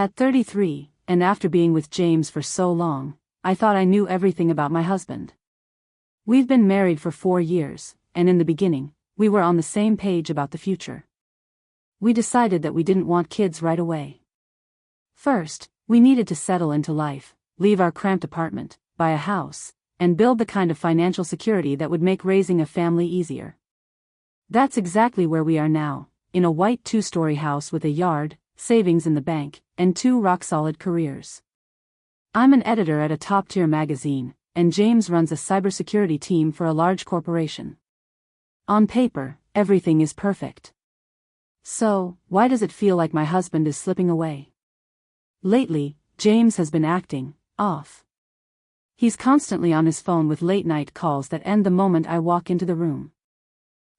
At 33, and after being with James for so long, I thought I knew everything about my husband. We've been married for 4 years, and in the beginning, we were on the same page about the future. We decided that we didn't want kids right away. First, we needed to settle into life, leave our cramped apartment, buy a house, and build the kind of financial security that would make raising a family easier. That's exactly where we are now, in a white 2-story house with a yard, savings in the bank, and 2 rock-solid careers. I'm an editor at a top-tier magazine, and James runs a cybersecurity team for a large corporation. On paper, everything is perfect. So, why does it feel like my husband is slipping away? Lately, James has been acting off. He's constantly on his phone with late-night calls that end the moment I walk into the room.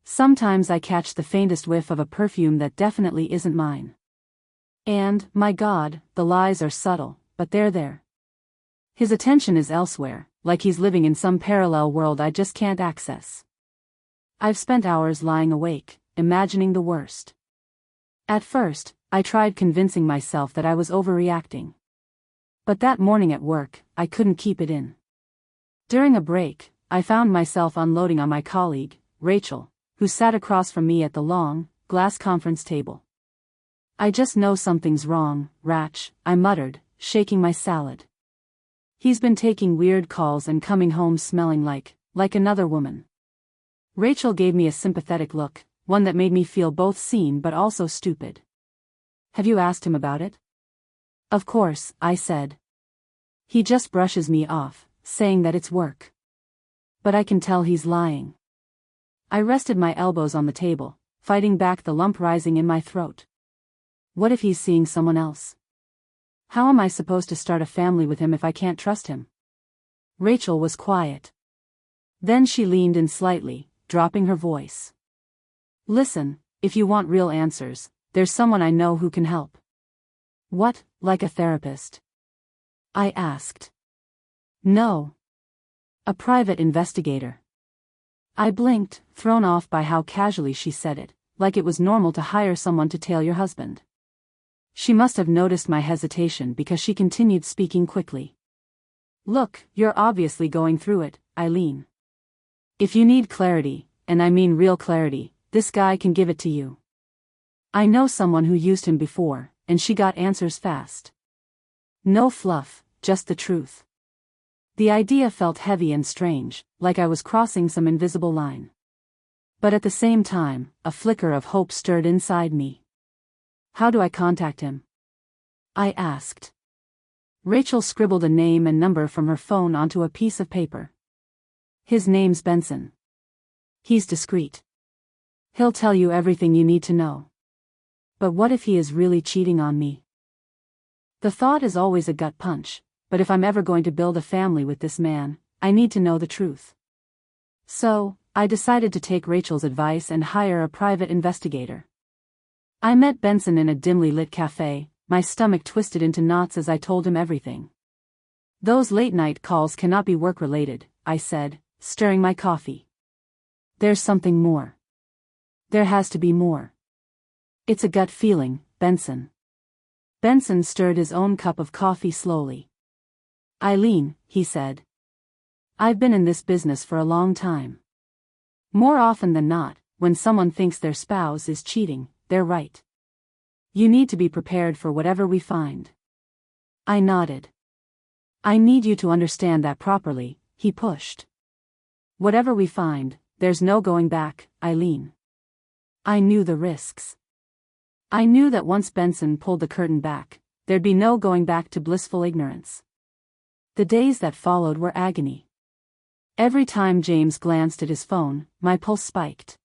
Sometimes I catch the faintest whiff of a perfume that definitely isn't mine. And, my God, the lies are subtle, but they're there. His attention is elsewhere, like he's living in some parallel world I just can't access. I've spent hours lying awake, imagining the worst. At first, I tried convincing myself that I was overreacting. But that morning at work, I couldn't keep it in. During a break, I found myself unloading on my colleague, Rachel, who sat across from me at the long, glass conference table. I just know something's wrong, Rach, I muttered, shaking my salad. He's been taking weird calls and coming home smelling like another woman. Rachel gave me a sympathetic look, one that made me feel both seen but also stupid. Have you asked him about it? Of course, I said. He just brushes me off, saying that it's work. But I can tell he's lying. I rested my elbows on the table, fighting back the lump rising in my throat. What if he's seeing someone else? How am I supposed to start a family with him if I can't trust him? Rachel was quiet. Then she leaned in slightly, dropping her voice. Listen, if you want real answers, there's someone I know who can help. What, like a therapist? I asked. No. A private investigator. I blinked, thrown off by how casually she said it, like it was normal to hire someone to tail your husband. She must have noticed my hesitation because she continued speaking quickly. Look, you're obviously going through it, Eileen. If you need clarity, and I mean real clarity, this guy can give it to you. I know someone who used him before, and she got answers fast. No fluff, just the truth. The idea felt heavy and strange, like I was crossing some invisible line. But at the same time, a flicker of hope stirred inside me. How do I contact him? I asked. Rachel scribbled a name and number from her phone onto a piece of paper. His name's Benson. He's discreet. He'll tell you everything you need to know. But what if he is really cheating on me? The thought is always a gut punch, but if I'm ever going to build a family with this man, I need to know the truth. So, I decided to take Rachel's advice and hire a private investigator. I met Benson in a dimly lit cafe, my stomach twisted into knots as I told him everything. Those late-night calls cannot be work-related, I said, stirring my coffee. There's something more. There has to be more. It's a gut feeling, Benson. Benson stirred his own cup of coffee slowly. Eileen, he said. I've been in this business for a long time. More often than not, when someone thinks their spouse is cheating, they're right. You need to be prepared for whatever we find. I nodded. I need you to understand that properly, he pushed. Whatever we find, there's no going back, Eileen. I knew the risks. I knew that once Benson pulled the curtain back, there'd be no going back to blissful ignorance. The days that followed were agony. Every time James glanced at his phone, my pulse spiked.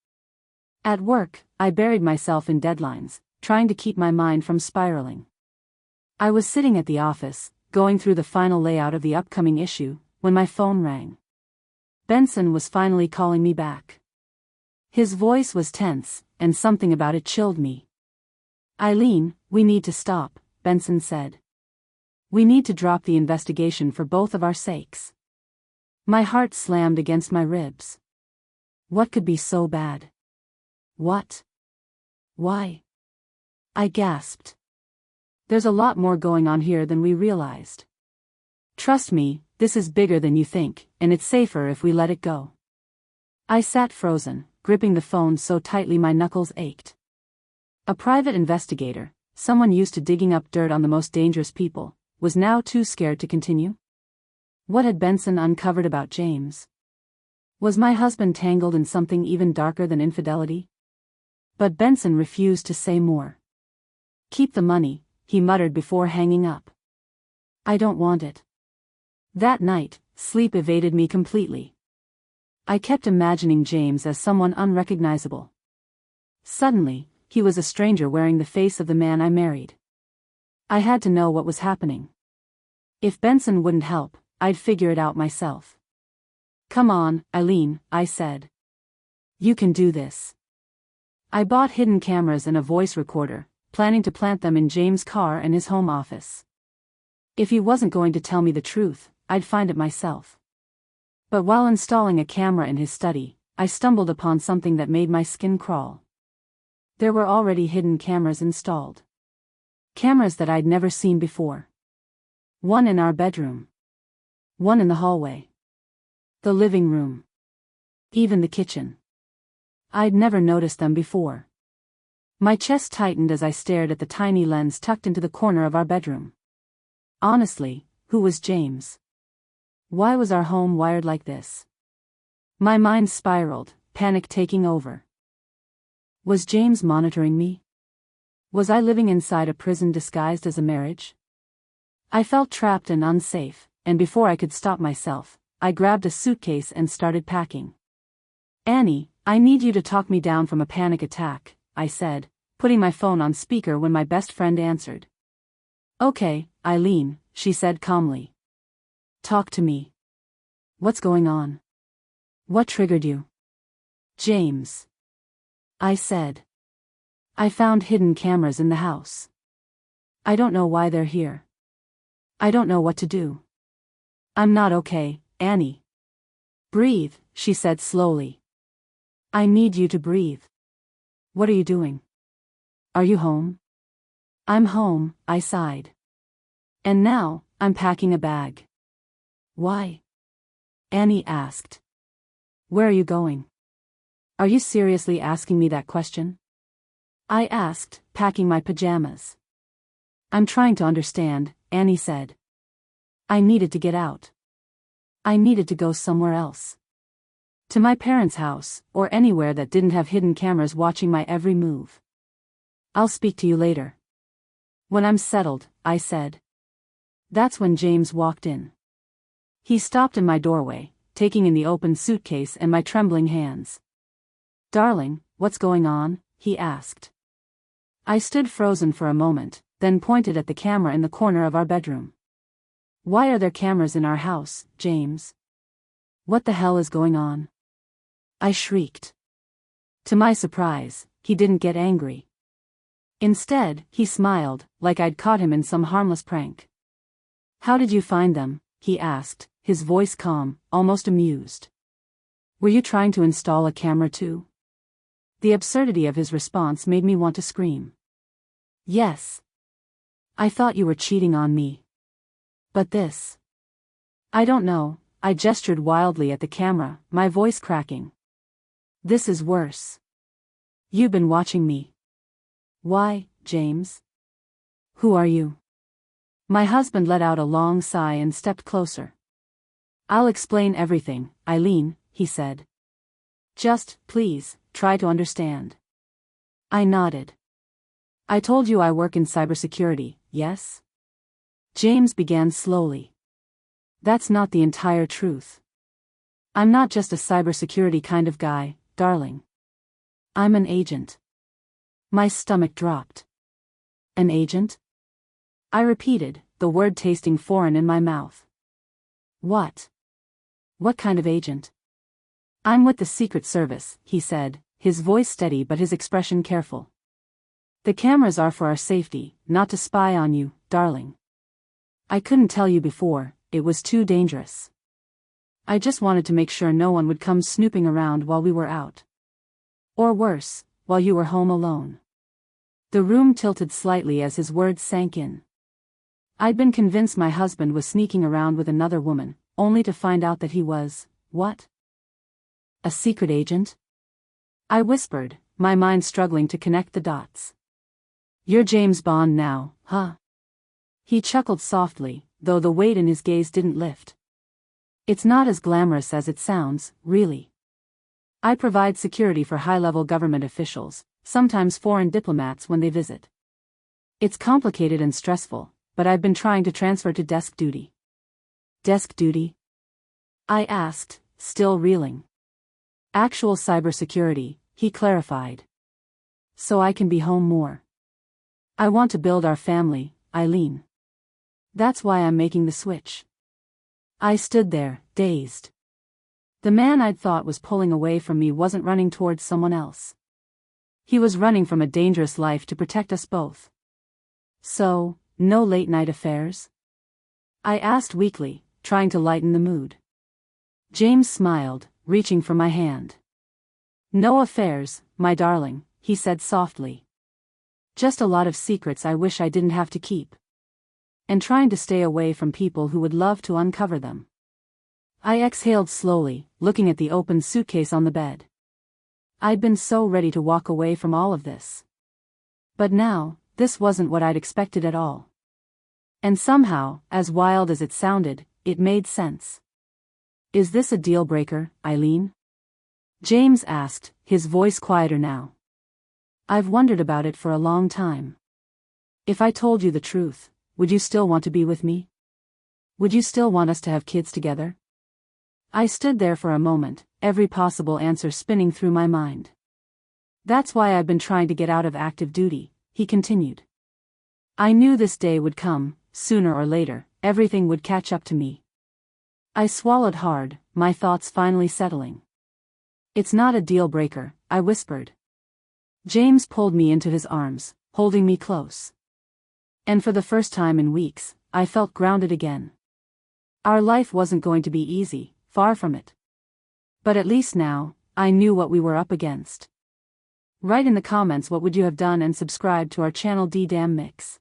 At work, I buried myself in deadlines, trying to keep my mind from spiraling. I was sitting at the office, going through the final layout of the upcoming issue, when my phone rang. Benson was finally calling me back. His voice was tense, and something about it chilled me. Eileen, we need to stop, Benson said. We need to drop the investigation for both of our sakes. My heart slammed against my ribs. What could be so bad? What? Why? I gasped. There's a lot more going on here than we realized. Trust me, this is bigger than you think, and it's safer if we let it go. I sat frozen, gripping the phone so tightly my knuckles ached. A private investigator, someone used to digging up dirt on the most dangerous people, was now too scared to continue? What had Benson uncovered about James? Was my husband tangled in something even darker than infidelity? But Benson refused to say more. Keep the money, he muttered before hanging up. I don't want it. That night, sleep evaded me completely. I kept imagining James as someone unrecognizable. Suddenly, he was a stranger wearing the face of the man I married. I had to know what was happening. If Benson wouldn't help, I'd figure it out myself. Come on, Eileen, I said. You can do this. I bought hidden cameras and a voice recorder, planning to plant them in James' car and his home office. If he wasn't going to tell me the truth, I'd find it myself. But while installing a camera in his study, I stumbled upon something that made my skin crawl. There were already hidden cameras installed. Cameras that I'd never seen before. One in our bedroom. One in the hallway. The living room. Even the kitchen. I'd never noticed them before. My chest tightened as I stared at the tiny lens tucked into the corner of our bedroom. Honestly, who was James? Why was our home wired like this? My mind spiraled, panic taking over. Was James monitoring me? Was I living inside a prison disguised as a marriage? I felt trapped and unsafe, and before I could stop myself, I grabbed a suitcase and started packing. Annie, I need you to talk me down from a panic attack, I said, putting my phone on speaker when my best friend answered. Okay, Eileen, she said calmly. Talk to me. What's going on? What triggered you? James. I said. I found hidden cameras in the house. I don't know why they're here. I don't know what to do. I'm not okay, Annie. Breathe, she said slowly. I need you to breathe. What are you doing? Are you home? I'm home, I sighed. And now, I'm packing a bag. Why? Annie asked. Where are you going? Are you seriously asking me that question? I asked, packing my pajamas. I'm trying to understand, Annie said. I needed to get out. I needed to go somewhere else. To my parents' house, or anywhere that didn't have hidden cameras watching my every move. I'll speak to you later. When I'm settled, I said. That's when James walked in. He stopped in my doorway, taking in the open suitcase and my trembling hands. Darling, what's going on? He asked. I stood frozen for a moment, then pointed at the camera in the corner of our bedroom. Why are there cameras in our house, James? What the hell is going on? I shrieked. To my surprise, he didn't get angry. Instead, he smiled, like I'd caught him in some harmless prank. How did you find them? He asked, his voice calm, almost amused. Were you trying to install a camera too? The absurdity of his response made me want to scream. Yes. I thought you were cheating on me. But this. I don't know, I gestured wildly at the camera, my voice cracking. This is worse. You've been watching me. Why, James? Who are you? My husband let out a long sigh and stepped closer. I'll explain everything, Eileen, he said. Just, please, try to understand. I nodded. I told you I work in cybersecurity, yes? James began slowly. That's not the entire truth. I'm not just a cybersecurity kind of guy, darling. I'm an agent. My stomach dropped. An agent? I repeated, the word tasting foreign in my mouth. What? What kind of agent? I'm with the Secret Service, he said, his voice steady but his expression careful. The cameras are for our safety, not to spy on you, darling. I couldn't tell you before, it was too dangerous. I just wanted to make sure no one would come snooping around while we were out. Or worse, while you were home alone. The room tilted slightly as his words sank in. I'd been convinced my husband was sneaking around with another woman, only to find out that he was, what? A secret agent? I whispered, my mind struggling to connect the dots. You're James Bond now, huh? He chuckled softly, though the weight in his gaze didn't lift. It's not as glamorous as it sounds, really. I provide security for high-level government officials, sometimes foreign diplomats when they visit. It's complicated and stressful, but I've been trying to transfer to desk duty. Desk duty? I asked, still reeling. Actual cybersecurity, he clarified. So I can be home more. I want to build our family, Eileen. That's why I'm making the switch. I stood there, dazed. The man I'd thought was pulling away from me wasn't running towards someone else. He was running from a dangerous life to protect us both. So, no late-night affairs? I asked weakly, trying to lighten the mood. James smiled, reaching for my hand. No affairs, my darling, he said softly. Just a lot of secrets I wish I didn't have to keep. And trying to stay away from people who would love to uncover them. I exhaled slowly, looking at the open suitcase on the bed. I'd been so ready to walk away from all of this. But now, this wasn't what I'd expected at all. And somehow, as wild as it sounded, it made sense. Is this a deal breaker, Eileen? James asked, his voice quieter now. I've wondered about it for a long time. If I told you the truth, would you still want to be with me? Would you still want us to have kids together? I stood there for a moment, every possible answer spinning through my mind. That's why I've been trying to get out of active duty, he continued. I knew this day would come, sooner or later, everything would catch up to me. I swallowed hard, my thoughts finally settling. It's not a deal breaker, I whispered. James pulled me into his arms, holding me close. And for the first time in weeks, I felt grounded again. Our life wasn't going to be easy, far from it. But at least now, I knew what we were up against. Write in the comments what would you have done and subscribe to our channel D-Damn Mix.